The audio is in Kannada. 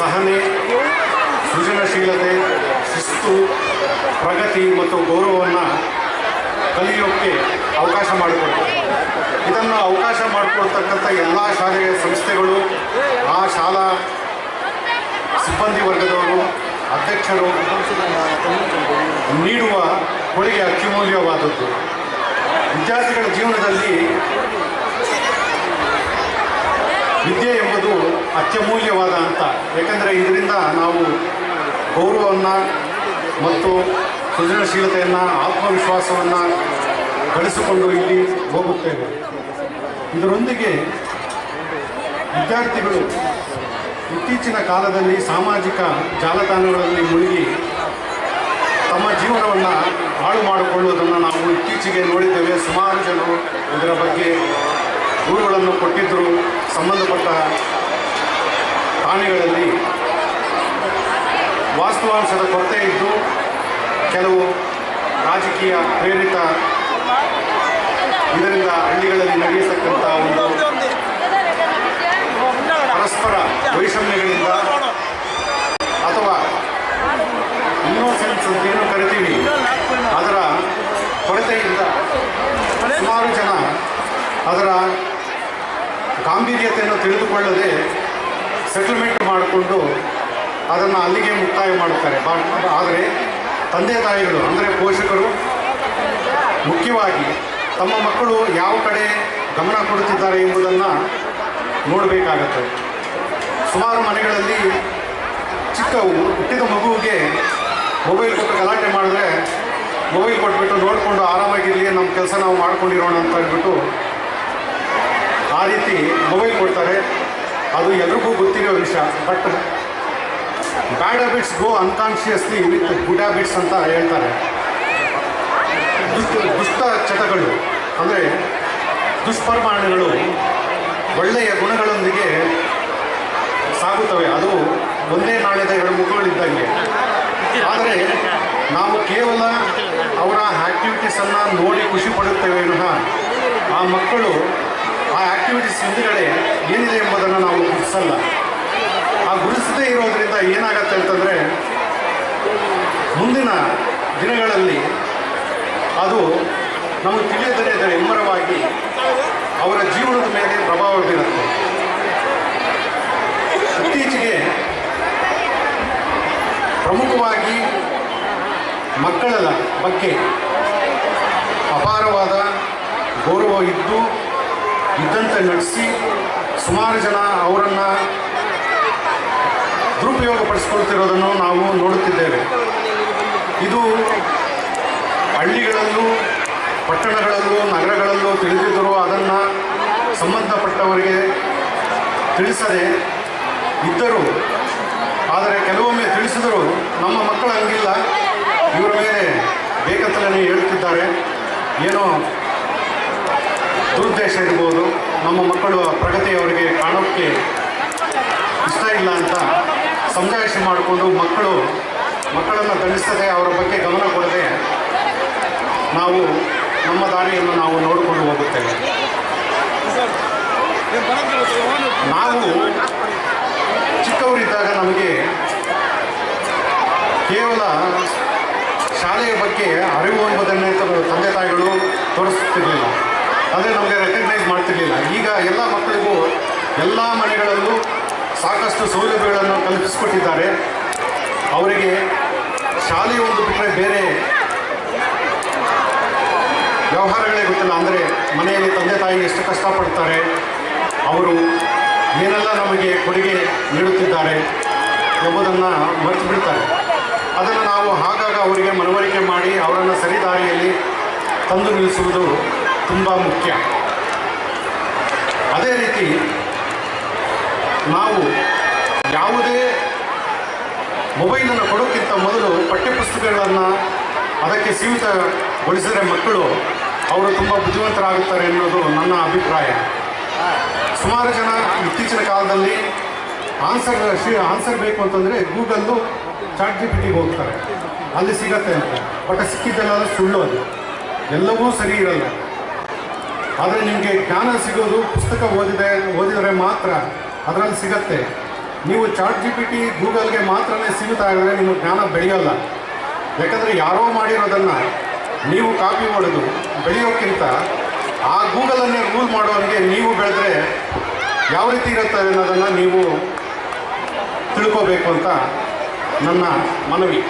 ಸಹನೆ, ಸೃಜನಶೀಲತೆ, ಶಿಸ್ತು, ಪ್ರಗತಿ ಮತ್ತು ಗೌರವವನ್ನು ಕಲಿಯೋಕ್ಕೆ ಅವಕಾಶ ಮಾಡಿಕೊಡ್ತಾರೆ. ಇದನ್ನು ಅವಕಾಶ ಮಾಡಿಕೊಡ್ತಕ್ಕಂಥ ಎಲ್ಲ ಶಾಲೆಯ ಸಂಸ್ಥೆಗಳು, ಆ ಶಾಲಾ ಸಿಬ್ಬಂದಿ ವರ್ಗದವರು, ಅಧ್ಯಕ್ಷರು ನೀಡುವ ಕೊಡುಗೆ ಅತ್ಯಮೂಲ್ಯವಾದದ್ದು. ವಿದ್ಯಾರ್ಥಿಗಳ ಜೀವನದಲ್ಲಿ ವಿದ್ಯೆ ಎಂಬುದು ಅತ್ಯಮೂಲ್ಯವಾದ ಹಂತ. ಏಕೆಂದರೆ ಇದರಿಂದ ನಾವು ಗೌರವವನ್ನು ಮತ್ತು ಸೃಜನಶೀಲತೆಯನ್ನು, ಆತ್ಮವಿಶ್ವಾಸವನ್ನು ಗಳಿಸಿಕೊಂಡು ಇಲ್ಲಿ ಹೋಗುತ್ತೇವೆ. ಇದರೊಂದಿಗೆ ವಿದ್ಯಾರ್ಥಿಗಳು ಇತ್ತೀಚಿನ ಕಾಲದಲ್ಲಿ ಸಾಮಾಜಿಕ ಜಾಲತಾಣಗಳಲ್ಲಿ ಮುಳುಗಿ ತಮ್ಮ ಜೀವನವನ್ನು ಹಾಳು ಮಾಡಿಕೊಳ್ಳುವುದನ್ನು ನಾವು ಇತ್ತೀಚೆಗೆ ನೋಡಿದ್ದೇವೆ. ಸುಮಾರು ಜನರು ಇದರ ಬಗ್ಗೆ ದೂರುಗಳನ್ನು ಕೊಟ್ಟಿದ್ದರು. ಸಂಬಂಧಪಟ್ಟ ಠಾಣೆಗಳಲ್ಲಿ ವಾಸ್ತವಾಂಶದ ಕೊರತೆ ಇದ್ದು ಕೆಲವು ರಾಜಕೀಯ ಪ್ರೇರಿತ ಇದರಿಂದ ಹಳ್ಳಿಗಳಲ್ಲಿ ನಡೆಯತಕ್ಕಂಥ ಒಂದು ಪರಸ್ಪರ ವೈಷಮ್ಯಗಳಿಂದ ಅಥವಾ ಇನ್ನೋಸೆನ್ಸ್ ಅಂತ ಏನು ಕರಿತೀವಿ ಅದರ ಕೊರತೆಯಿಂದ ಸುಮಾರು ಜನ ಅದರ ಗಾಂಭೀರ್ಯತೆಯನ್ನು ತಿಳಿದುಕೊಳ್ಳದೆ ಸೆಟಲ್ಮೆಂಟ್ ಮಾಡಿಕೊಂಡು ಅದನ್ನು ಅಲ್ಲಿಗೆ ಮುಕ್ತಾಯ ಮಾಡುತ್ತಾರೆ. ಆದರೆ ತಂದೆ ತಾಯಿಗಳು ಅಂದರೆ ಪೋಷಕರು ಮುಖ್ಯವಾಗಿ ತಮ್ಮ ಮಕ್ಕಳು ಯಾವ ಕಡೆ ಗಮನ ಕೊಡುತ್ತಿದ್ದಾರೆ ಎಂಬುದನ್ನು ನೋಡಬೇಕಾಗತ್ತೆ. ಸುಮಾರು ಮನೆಗಳಲ್ಲಿ ಚಿಕ್ಕ ಹುಟ್ಟಿದ ಮಗುವಿಗೆ ಮೊಬೈಲ್ ಕೊಟ್ಟು ಗಲಾಟೆ ಮಾಡಿದ್ರೆ ಮೊಬೈಲ್ ಕೊಟ್ಬಿಟ್ಟು ನೋಡಿಕೊಂಡು ಆರಾಮಾಗಿರಲಿ, ನಮ್ಮ ಕೆಲಸ ನಾವು ಮಾಡ್ಕೊಂಡಿರೋಣ ಅಂತ ಹೇಳ್ಬಿಟ್ಟು ಆ ರೀತಿ ಮೊಬೈಲ್ ಕೊಡ್ತಾರೆ. ಅದು ಎಲ್ರಿಗೂ ಗೊತ್ತಿರೋ ವಿಷಯ. But bad habits go unconsciously with good habits ಅಂತ ಹೇಳ್ತಾರೆ. ದುಷ್ಟ ಚಟಗಳು ಅಂದರೆ ದುಷ್ಪರಿಣಾಮಗಳು ಒಳ್ಳೆಯ ಗುಣಗಳೊಂದಿಗೆ ಸಾಗುತ್ತವೆ. ಅದು ಒಂದೇ ನಾಣ್ಯದ ಎರಡು ಮುಖಗಳಿದ್ದಂಗೆ. ಆದರೆ ನಾವು ಕೇವಲ ಅವರ ಆ್ಯಕ್ಟಿವಿಟೀಸನ್ನು ನೋಡಿ ಖುಷಿ ಪಡುತ್ತೇವೆ ವಿನಃ ಆ ಮಕ್ಕಳು ಆ ಆ್ಯಕ್ಟಿವಿಟೀಸ್ ಹಿಂದುಗಡೆ ಏನಿದೆ ಎಂಬುದನ್ನು ನಾವು ಗುರುತಿಸಲ್ಲ. ಆ ಗುರುತಿಸದೇ ಇರೋದರಿಂದ ಏನಾಗತ್ತೆ ಅಂತಂದರೆ ಮುಂದಿನ ದಿನಗಳಲ್ಲಿ ಅದು ನಮಗೆ ತಿಳಿಯದೇ ಇದ್ದರೆ ಹೆಮ್ಮರವಾಗಿ ಅವರ ಜೀವನದ ಮೇಲೆ ಪ್ರಭಾವ ಬೀರುತ್ತೆ. ಇತ್ತೀಚೆಗೆ ಪ್ರಮುಖವಾಗಿ ಮಕ್ಕಳ ಬಗ್ಗೆ ಅಪಾರವಾದ ಗೌರವ ಇದ್ದಂತೆ ನಡೆಸಿ ಸುಮಾರು ಜನ ಅವರನ್ನು ದುರುಪಯೋಗಪಡಿಸಿಕೊಳ್ತಿರೋದನ್ನು ನಾವು ನೋಡುತ್ತಿದ್ದೇವೆ. ಇದು ಹಳ್ಳಿಗಳಲ್ಲೂ ಪಟ್ಟಣಗಳಲ್ಲೂ ನಗರಗಳಲ್ಲೂ ತಿಳಿದಿದ್ದರೂ ಅದನ್ನು ಸಂಬಂಧಪಟ್ಟವರಿಗೆ ತಿಳಿಸದೆ ಇದ್ದರು. ಆದರೆ ಕೆಲವೊಮ್ಮೆ ತಿಳಿಸಿದರೂ ನಮ್ಮ ಮಕ್ಕಳು ಹಂಗಿಲ್ಲ, ಇವರ ಮೇಲೆ ಬೇಕಂತಲೇ ಹೇಳ್ತಿದ್ದಾರೆ, ಏನೋ ದುರುದ್ದೇಶ ಇರ್ಬೋದು, ನಮ್ಮ ಮಕ್ಕಳು ಪ್ರಗತಿ ಅವರಿಗೆ ಕಾಣೋಕ್ಕೆ ಇಷ್ಟ ಇಲ್ಲ ಅಂತ ಸಮಜಾಯಿಷಿ ಮಾಡಿಕೊಂಡು ಮಕ್ಕಳನ್ನು ದಂಡಿಸದೆ ಅವರ ಬಗ್ಗೆ ಗಮನ ಕೊಡದೆ ನಾವು ನಮ್ಮ ದಾರಿಯನ್ನು ನಾವು ನೋಡಿಕೊಂಡು ಹೋಗುತ್ತೇವೆ. ನಾವು ಚಿಕ್ಕವರಿದ್ದಾಗ ನಮಗೆ ಕೇವಲ ಶಾಲೆಯ ಬಗ್ಗೆ ಅರಿವು ಎಂಬುದನ್ನೇ ತಂದೆ ತಾಯಿಗಳು ತೋರಿಸುತ್ತಿರಲಿಲ್ಲ, ಅಂದರೆ ನಮಗೆ ರೆಕಗ್ನೈಸ್ ಮಾಡ್ತಿರಲಿಲ್ಲ. ಈಗ ಎಲ್ಲ ಮಕ್ಕಳಿಗೂ ಎಲ್ಲ ಮನೆಗಳಲ್ಲೂ ಸಾಕಷ್ಟು ಸೌಲಭ್ಯಗಳನ್ನು ಕಲ್ಪಿಸಿಕೊಟ್ಟಿದ್ದಾರೆ. ಅವರಿಗೆ ಶಾಲೆ ಒಂದು ಬಿಟ್ಟರೆ ಬೇರೆ ವ್ಯವಹಾರಗಳೇ ಗೊತ್ತಿಲ್ಲ. ಅಂದರೆ ಮನೆಯಲ್ಲಿ ತಂದೆ ತಾಯಿ ಎಷ್ಟು ಕಷ್ಟಪಡ್ತಾರೆ, ಅವರು ಏನೆಲ್ಲ ನಮಗೆ ಕೊಡುಗೆ ನೀಡುತ್ತಿದ್ದಾರೆ ಎಂಬುದನ್ನು ಮರೆತು ಬಿಡ್ತಾರೆ. ಅದನ್ನು ನಾವು ಆಗಾಗ ಅವರಿಗೆ ಮನವರಿಕೆ ಮಾಡಿ ಅವರನ್ನು ಸರಿದಾರಿಯಲ್ಲಿ ತಂದು ನಿಲ್ಲಿಸುವುದು ತುಂಬ ಮುಖ್ಯ. ಅದೇ ರೀತಿ ನಾವು ಯಾವುದೇ ಮೊಬೈಲನ್ನು ಕೊಡೋಕ್ಕಿಂತ ಮೊದಲು ಪಠ್ಯಪುಸ್ತಕಗಳನ್ನು ಅದಕ್ಕೆ ಸೀಮಿತಗೊಳಿಸಿದರೆ ಮಕ್ಕಳು ಅವರು ತುಂಬ ಬುದ್ಧಿವಂತರಾಗುತ್ತಾರೆ ಎನ್ನುವುದು ನನ್ನ ಅಭಿಪ್ರಾಯ. ಸುಮಾರು ಜನ ಇತ್ತೀಚಿನ ಕಾಲದಲ್ಲಿ ಆನ್ಸರ್ ಬೇಕು ಅಂತಂದರೆ ಗೂಗಲ್ಲು ChatGPT ಹೋಗ್ತಾರೆ, ಅಲ್ಲಿ ಸಿಗತ್ತೆ ಅಂತ. ಬಟ್ ಸಿಕ್ಕಿದ್ದೆಲ್ಲ ಸುಳ್ಳು, ಅದು ಎಲ್ಲವೂ ಸರಿ ಇರಲ್ಲ. ಆದರೆ ನಿಮಗೆ ಜ್ಞಾನ ಸಿಗೋದು ಪುಸ್ತಕ ಓದಿದರೆ ಮಾತ್ರ ಅದರಲ್ಲಿ ಸಿಗತ್ತೆ. ನೀವು ChatGPT ಗೂಗಲ್ಗೆ ಮಾತ್ರನೇ ಸೀಮಿತ ಆಗಿದ್ರೆ ನಿಮ್ಮ ಜ್ಞಾನ ಬೆಳೆಯಲ್ಲ. ಯಾಕಂದರೆ ಯಾರೋ ಮಾಡಿರೋದನ್ನು ನೀವು ಕಾಪಿ ಮಾಡೋದು ಬೆಳೆಯೋಕ್ಕಿಂತ ಆ ಗೂಗಲನ್ನೇ ರೂಲ್ ಮಾಡೋರಿಗೆ ನೀವು ಬೆಳೆದ್ರೆ ಯಾವ ರೀತಿ ಇರುತ್ತೆ ಅನ್ನೋದನ್ನು ನೀವು ತಿಳ್ಕೋಬೇಕು ಅಂತ ನನ್ನ ಮನವಿ.